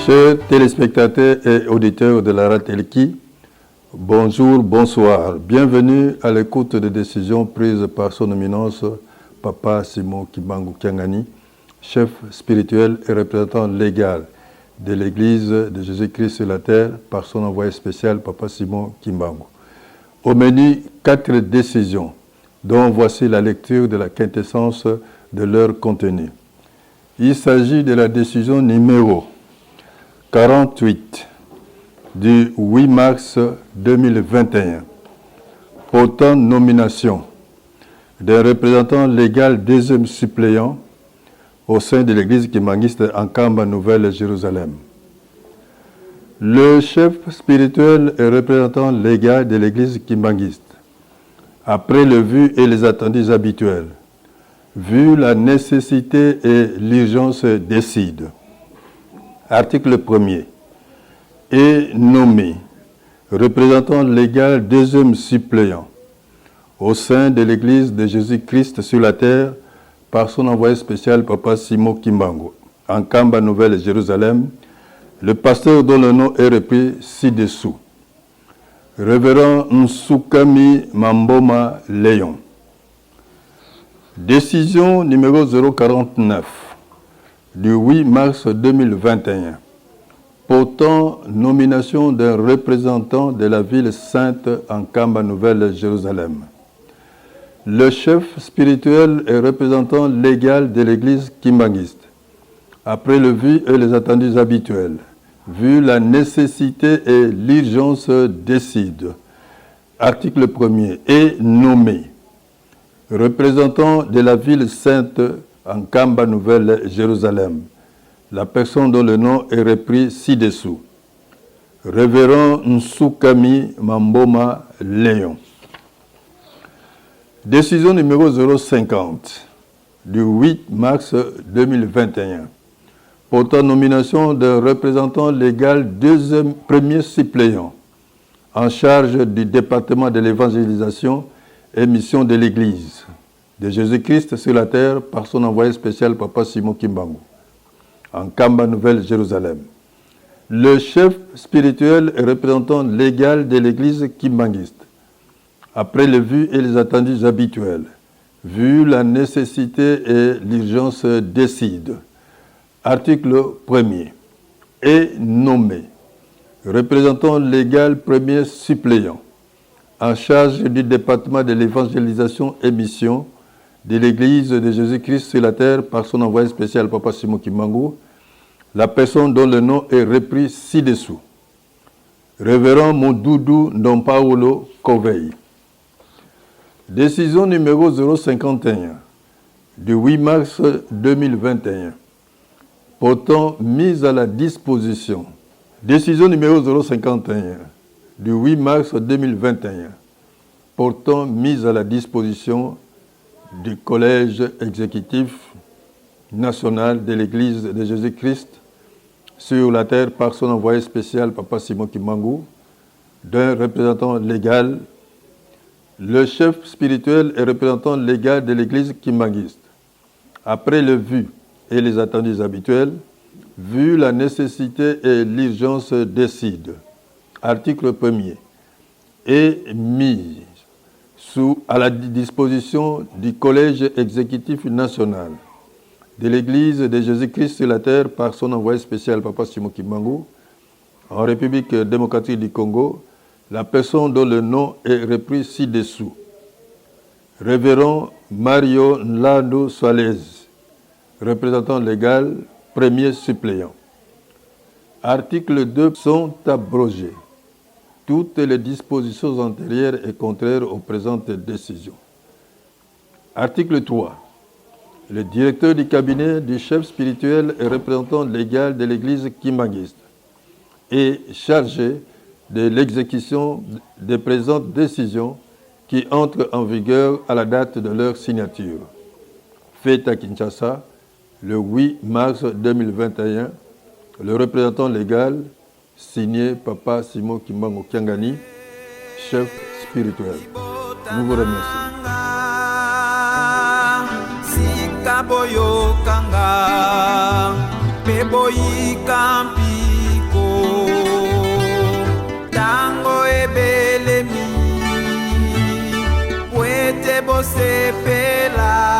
Chers téléspectateurs et auditeurs de la Ratelki, bonjour, bonsoir. Bienvenue à l'écoute des décisions prises par son éminence, Papa Simon Kimbangu Kiangani, chef spirituel et représentant légal de l'Église de Jésus-Christ sur la terre, par son envoyé spécial, Papa Simon Kimbangu. Au menu, 4 décisions, dont voici la lecture de la quintessence de leur contenu. Il s'agit de la décision numéro 48 du 8 mars 2021, portant nomination d'un représentant légal deuxième suppléant au sein de l'église kimbanguiste en Kamba Nouvelle-Jérusalem. Le chef spirituel et représentant légal de l'église kimbanguiste, après le vu et les attendus habituels, vu la nécessité et l'urgence décide. Article 1er. Est nommé représentant légal deuxième suppléant au sein de l'église de Jésus-Christ sur la terre par son envoyé spécial Papa Simon Kimbangu en Kamba Nouvelle-Jérusalem, le pasteur dont le nom est repris ci-dessous. Révérend Nsukami Mamboma Léon. Décision numéro 049 du 8 mars 2021 portant nomination d'un représentant de la ville sainte en Kamba Nouvelle-Jérusalem. Le chef spirituel et représentant légal de l'église kimbanguiste, après le vu et les attendus habituels, vu la nécessité et l'urgence décide. Article 1er. Est nommé représentant de la ville sainte en Kamba Nouvelle-Jérusalem, la personne dont le nom est repris ci-dessous. Révérend Nsukami Mamboma Léon. Décision numéro 050 du 8 mars 2021 portant nomination d'un représentant légal premier suppléant en charge du département de l'évangélisation et mission de l'Église de Jésus-Christ sur la terre par son envoyé spécial Papa Simon Kimbangu en Kamba Nouvelle-Jérusalem. Le chef spirituel et représentant légal de l'église kimbanguiste, après le vu et les attendus habituels, vu la nécessité et l'urgence décide. Article 1er. Est nommé représentant légal premier suppléant en charge du département de l'évangélisation et mission de l'Église de Jésus-Christ sur la terre par son envoyé spécial Papa Simon Kimbangu, la personne dont le nom est repris ci-dessous. Révérend Mondoudou Ndompaolo Kovei. Décision numéro 051 du 8 mars 2021 portant mise à la disposition. Décision numéro 051 du 8 mars 2021 portant mise à la disposition du Collège exécutif national de l'Église de Jésus-Christ sur la terre par son envoyé spécial Papa Simon Kimbangu, d'un représentant légal, le chef spirituel et représentant légal de l'Église kimbanguiste, après le vu et les attendus habituels, vu la nécessité et l'urgence décide. Article 1er. Est mis à la disposition du Collège exécutif national de l'Église de Jésus-Christ sur la terre par son envoyé spécial Papa Simon Kimbangu en République démocratique du Congo, la personne dont le nom est repris ci-dessous. Révérend Mario Nlando Suarez, représentant légal, premier suppléant. Article 2 sont abrogés. Toutes les dispositions antérieures et contraires aux présentes décisions. Article 3. Le directeur du cabinet du chef spirituel et représentant légal de l'église kimbanguiste est chargé de l'exécution des présentes décisions qui entrent en vigueur à la date de leur signature. Fait à Kinshasa, le 8 mars 2021, le représentant légal signé Papa Simon Kimbangu Kiangani, chef spirituel. Nous vous remercions. Boyo kanga, peboyi kampi. tosepela